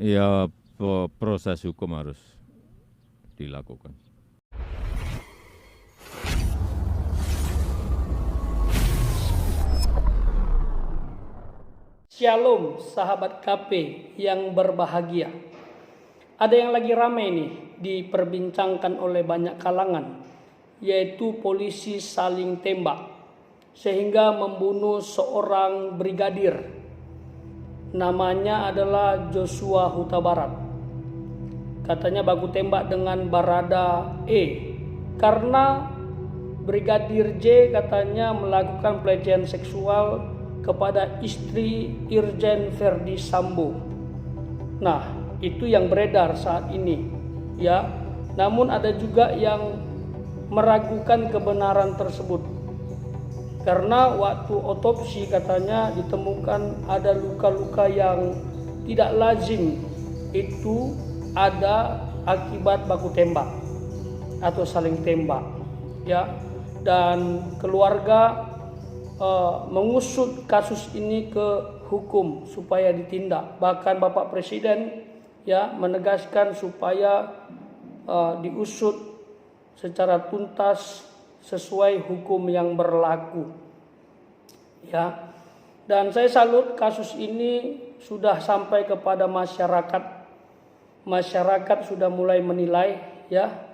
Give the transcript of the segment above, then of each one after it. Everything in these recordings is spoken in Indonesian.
Ya proses hukum harus dilakukan. Shalom sahabat KP yang berbahagia. Ada yang lagi ramai nih diperbincangkan oleh banyak kalangan, yaitu polisi saling tembak sehingga membunuh seorang brigadir. Namanya adalah Joshua Huta Barat. Katanya baku tembak dengan Barada E karena Brigadir J katanya melakukan pelecehan seksual kepada istri Irjen Verdi Sambo. Nah, itu yang beredar saat ini, ya. Namun ada juga yang meragukan kebenaran tersebut. Karena waktu otopsi katanya ditemukan ada luka-luka yang tidak lazim, itu ada akibat baku tembak atau saling tembak, ya. Dan keluarga mengusut kasus ini ke hukum supaya ditindak. Bahkan Bapak Presiden ya menegaskan supaya diusut secara tuntas sesuai hukum yang berlaku. Ya. Dan saya salut kasus ini sudah sampai kepada masyarakat. Masyarakat sudah mulai menilai, ya.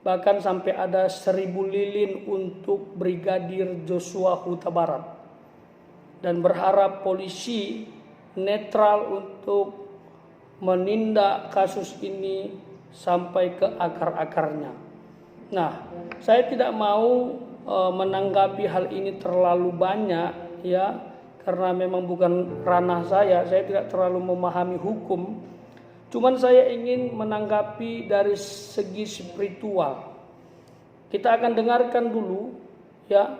Bahkan sampai ada 1000 lilin untuk Brigadir Joshua Huta Barat. Dan berharap polisi netral untuk menindak kasus ini sampai ke akar-akarnya. Nah, saya tidak mau menanggapi hal ini terlalu banyak, ya, karena memang bukan ranah saya tidak terlalu memahami hukum. Cuman saya ingin menanggapi dari segi spiritual. Kita akan dengarkan dulu, ya,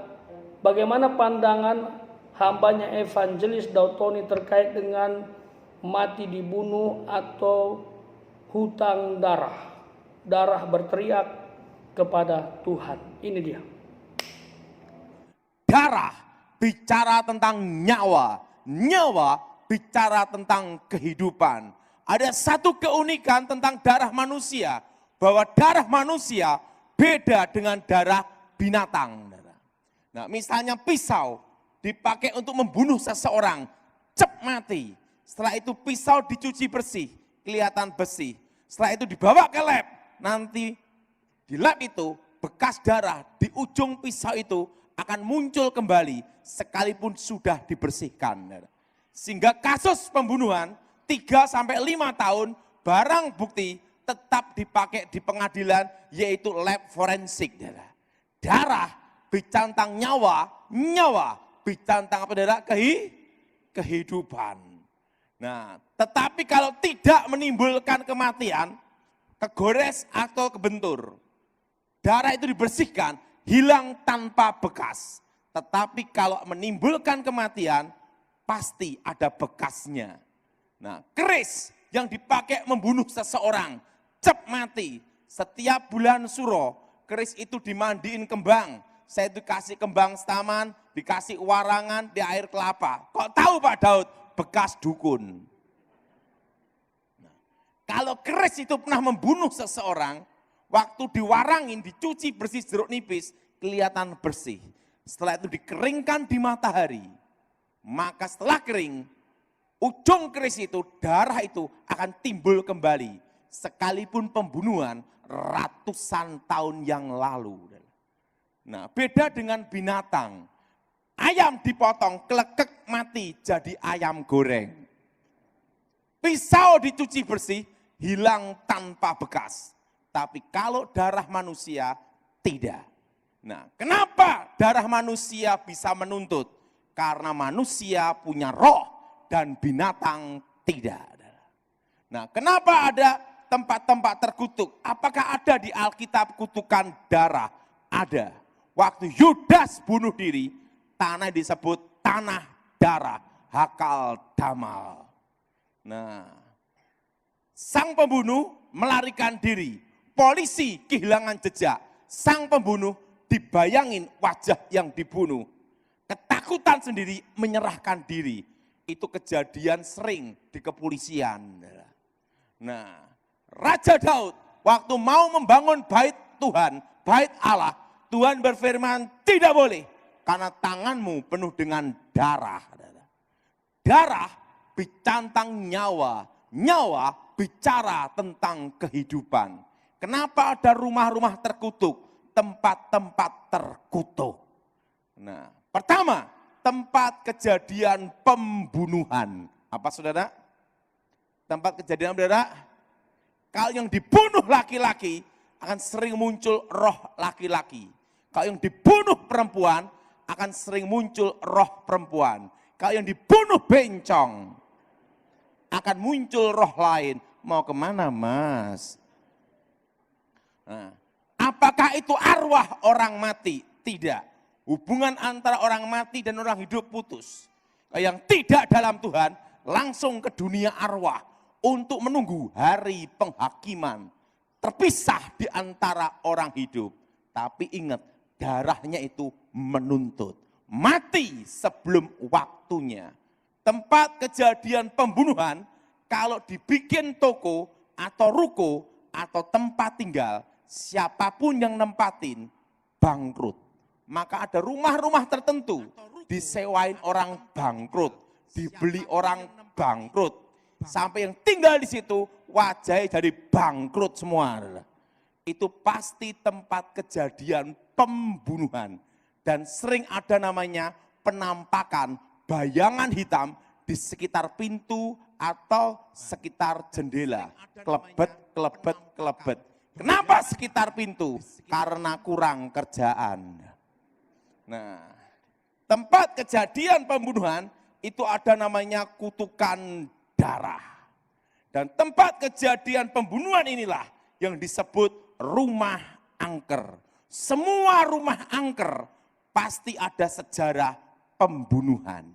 bagaimana pandangan hambanya Evangelis Daud Tony terkait dengan mati dibunuh atau hutang darah. Darah berteriak kepada Tuhan. Ini dia. Darah bicara tentang nyawa, nyawa bicara tentang kehidupan. Ada satu keunikan tentang darah manusia, bahwa darah manusia beda dengan darah binatang. Nah, misalnya pisau dipakai untuk membunuh seseorang, cep mati. Setelah itu pisau dicuci bersih, kelihatan besi. Setelah itu dibawa ke lab, nanti di lab itu bekas darah di ujung pisau itu akan muncul kembali sekalipun sudah dibersihkan. Sehingga kasus pembunuhan 3-5 tahun barang bukti tetap dipakai di pengadilan, yaitu lab forensik. Darah bicara tentang nyawa, nyawa bicara tentang apa darah? Kehidupan. Nah, tetapi kalau tidak menimbulkan kematian, kegores atau kebentur, darah itu dibersihkan, hilang tanpa bekas. Tetapi kalau menimbulkan kematian, pasti ada bekasnya. Nah, keris yang dipakai membunuh seseorang, cep mati. Setiap bulan suro, keris itu dimandiin kembang. Saya dikasih kembang setaman, dikasih warangan di air kelapa. Kok tahu Pak Daud? Bekas dukun. Nah, kalau keris itu pernah membunuh seseorang, waktu diwarangin, dicuci bersih jeruk nipis, kelihatan bersih. Setelah itu dikeringkan di matahari, maka setelah kering, ujung keris itu, darah itu akan timbul kembali. Sekalipun pembunuhan ratusan tahun yang lalu. Nah, beda dengan binatang. Ayam dipotong, kelekek mati jadi ayam goreng. Pisau dicuci bersih, hilang tanpa bekas. Tapi kalau darah manusia, tidak. Nah, kenapa darah manusia bisa menuntut? Karena manusia punya roh dan binatang tidak. Nah, kenapa ada tempat-tempat terkutuk? Apakah ada di Alkitab kutukan darah? Ada. Waktu Yudas bunuh diri, tanah disebut tanah darah, Hakal Damal. Nah, sang pembunuh melarikan diri, polisi kehilangan jejak, sang pembunuh dibayangin wajah yang dibunuh, ketakutan sendiri menyerahkan diri. Itu kejadian sering di kepolisian. Nah, Raja Daud waktu mau membangun bait Tuhan, bait Allah, Tuhan berfirman tidak boleh karena tanganmu penuh dengan darah. Darah bicara tentang nyawa, nyawa bicara tentang kehidupan. Kenapa ada rumah-rumah terkutuk, tempat-tempat terkutuk? Nah, pertama, tempat kejadian pembunuhan. Apa saudara? Tempat kejadian saudara? Kalau yang dibunuh laki-laki akan sering muncul roh laki-laki. Kalau yang dibunuh perempuan akan sering muncul roh perempuan. Kalau yang dibunuh bencong akan muncul roh lain. Mau kemana mas? Nah, apakah itu arwah orang mati? Tidak. Hubungan antara orang mati dan orang hidup putus. Yang tidak dalam Tuhan langsung ke dunia arwah untuk menunggu hari penghakiman. Terpisah di antara orang hidup. Tapi ingat, darahnya itu menuntut. Mati sebelum waktunya. Tempat kejadian pembunuhan, kalau dibikin toko atau ruko atau tempat tinggal, siapapun yang nempatin bangkrut. Maka ada rumah-rumah tertentu disewain orang bangkrut, dibeli orang bangkrut, sampai yang tinggal di situ wajahnya jadi bangkrut semua. Itu pasti tempat kejadian pembunuhan dan sering ada namanya penampakan bayangan hitam di sekitar pintu atau sekitar jendela. Kelebet, kelebet, kelebet. Kenapa sekitar pintu? Karena kurang kerjaan. Nah, tempat kejadian pembunuhan itu ada namanya kutukan darah. Dan tempat kejadian pembunuhan inilah yang disebut rumah angker. Semua rumah angker pasti ada sejarah pembunuhan.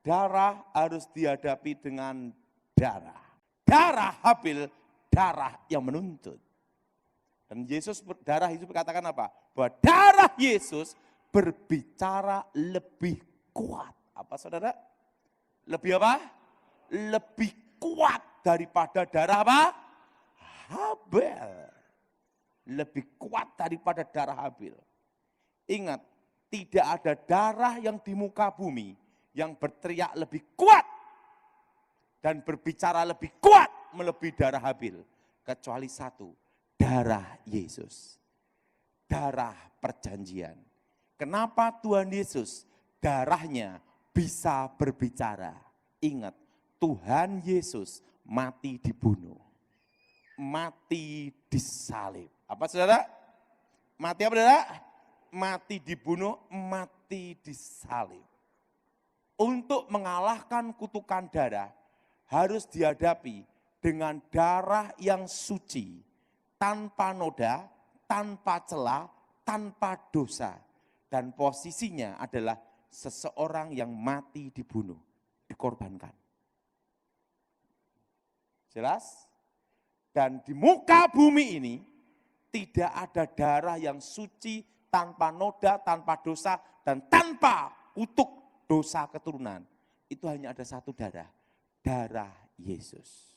Darah harus dihadapi dengan darah. Darah Habil, darah yang menuntut. Dan darah Yesus berkatakan apa? Bahwa darah Yesus berbicara lebih kuat. Apa saudara? Lebih apa? Lebih kuat daripada darah apa? Habel. Lebih kuat daripada darah Habil. Ingat, tidak ada darah yang di muka bumi yang berteriak lebih kuat dan berbicara lebih kuat melebihi darah Habil. Kecuali satu, darah Yesus. Darah perjanjian. Kenapa Tuhan Yesus darahnya bisa berbicara? Ingat, Tuhan Yesus mati dibunuh. Mati disalib. Apa saudara? Mati apa saudara? Mati dibunuh, mati disalib. Untuk mengalahkan kutukan darah harus dihadapi dengan darah yang suci. Tanpa noda, tanpa celah, tanpa dosa. Dan posisinya adalah seseorang yang mati dibunuh, dikorbankan. Jelas? Dan di muka bumi ini tidak ada darah yang suci, tanpa noda, tanpa dosa, dan tanpa kutuk dosa keturunan. Itu hanya ada satu darah, darah Yesus.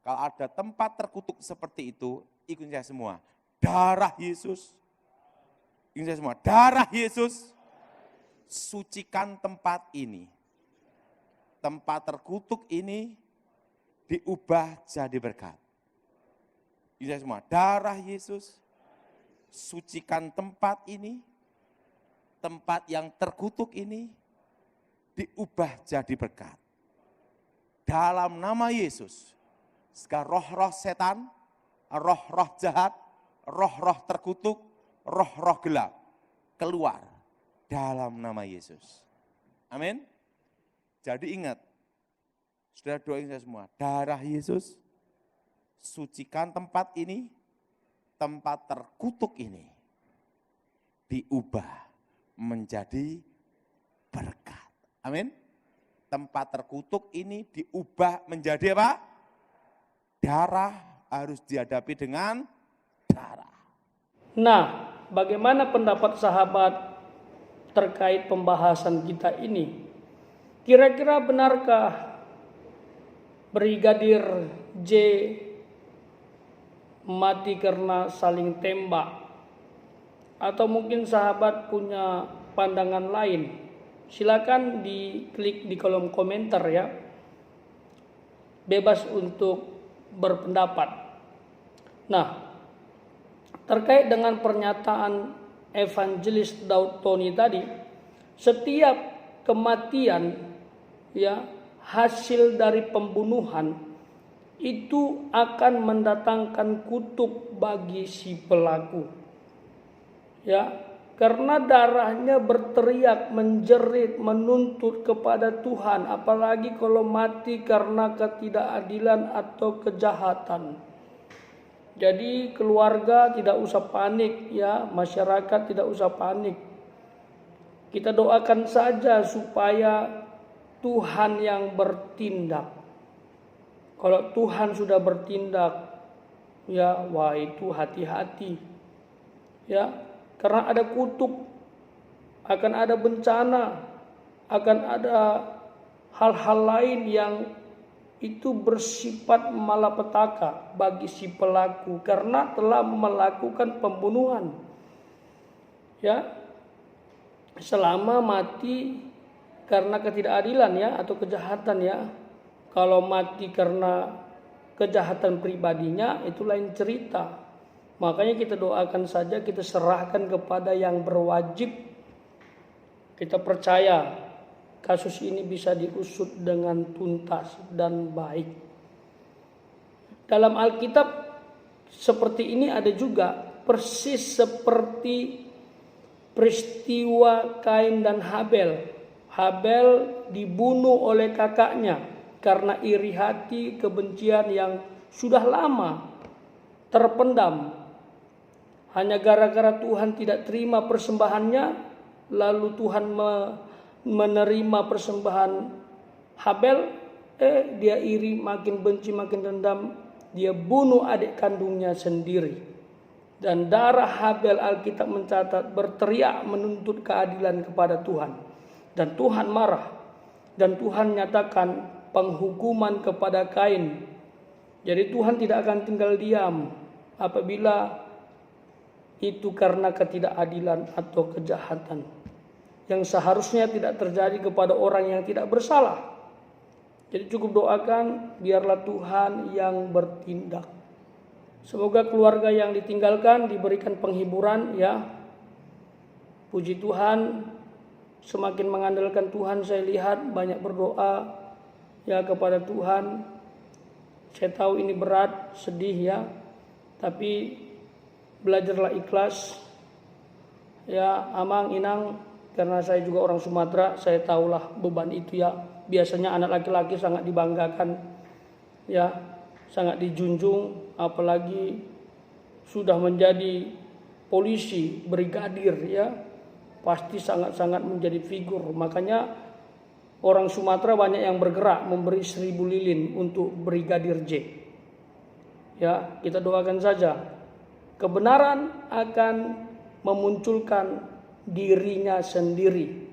Kalau ada tempat terkutuk seperti itu, ikutin saya semua. Darah Yesus. Ikutin saya semua. Darah Yesus. Sucikan tempat ini. Tempat terkutuk ini diubah jadi berkat. Ikutin saya semua. Darah Yesus. Sucikan tempat ini. Tempat yang terkutuk ini diubah jadi berkat. Dalam nama Yesus. Sekarang roh-roh setan, roh-roh jahat, roh-roh terkutuk, roh-roh gelap keluar dalam nama Yesus. Amin. Jadi ingat, saudara doain saya semua, darah Yesus sucikan tempat ini, tempat terkutuk ini diubah menjadi berkat. Amin. Tempat terkutuk ini diubah menjadi apa? Darah harus dihadapi dengan darah. Nah, bagaimana pendapat sahabat terkait pembahasan kita ini? Kira-kira benarkah Brigadir J mati karena saling tembak, atau mungkin sahabat punya pandangan lain, silakan diklik di kolom komentar ya. Bebas untuk berpendapat. Nah, terkait dengan pernyataan Evangelis Daud Tony tadi, setiap kematian ya hasil dari pembunuhan itu akan mendatangkan kutuk bagi si pelaku. Ya, karena darahnya berteriak, menjerit, menuntut kepada Tuhan, apalagi kalau mati karena ketidakadilan atau kejahatan. Jadi keluarga tidak usah panik ya, masyarakat tidak usah panik. Kita doakan saja supaya Tuhan yang bertindak. Kalau Tuhan sudah bertindak, ya wah itu hati-hati. Ya, karena ada kutuk, akan ada bencana, akan ada hal-hal lain yang itu bersifat malapetaka bagi si pelaku karena telah melakukan pembunuhan. Ya, selama mati karena ketidakadilan ya atau kejahatan ya. Kalau mati karena kejahatan pribadinya itu lain cerita. Makanya kita doakan saja, kita serahkan kepada yang berwajib. Kita percaya kasus ini bisa diusut dengan tuntas dan baik. Dalam Alkitab seperti ini ada juga persis seperti peristiwa Kain dan Habel. Habel dibunuh oleh kakaknya karena iri hati, kebencian yang sudah lama terpendam. Hanya gara-gara Tuhan tidak terima persembahannya, lalu Tuhan menerima persembahan Habel, dia iri, makin benci, makin dendam, dia bunuh adik kandungnya sendiri. Dan darah Habel, Alkitab mencatat, berteriak menuntut keadilan kepada Tuhan. Dan Tuhan marah. Dan Tuhan nyatakan penghukuman kepada Kain. Jadi Tuhan tidak akan tinggal diam apabila itu karena ketidakadilan atau kejahatan yang seharusnya tidak terjadi kepada orang yang tidak bersalah. Jadi cukup doakan biarlah Tuhan yang bertindak. Semoga keluarga yang ditinggalkan diberikan penghiburan ya. Puji Tuhan, semakin mengandalkan Tuhan saya lihat banyak berdoa ya kepada Tuhan. Saya tahu ini berat, sedih ya. Tapi belajarlah ikhlas. Ya, Amang, Inang, karena saya juga orang Sumatera, saya tahulah beban itu ya. Biasanya anak laki-laki sangat dibanggakan. Ya, sangat dijunjung, apalagi sudah menjadi polisi, brigadir ya. Pasti sangat-sangat menjadi figur. Makanya orang Sumatera banyak yang bergerak memberi 1000 lilin untuk Brigadir J. Ya, kita doakan saja. Kebenaran akan memunculkan dirinya sendiri.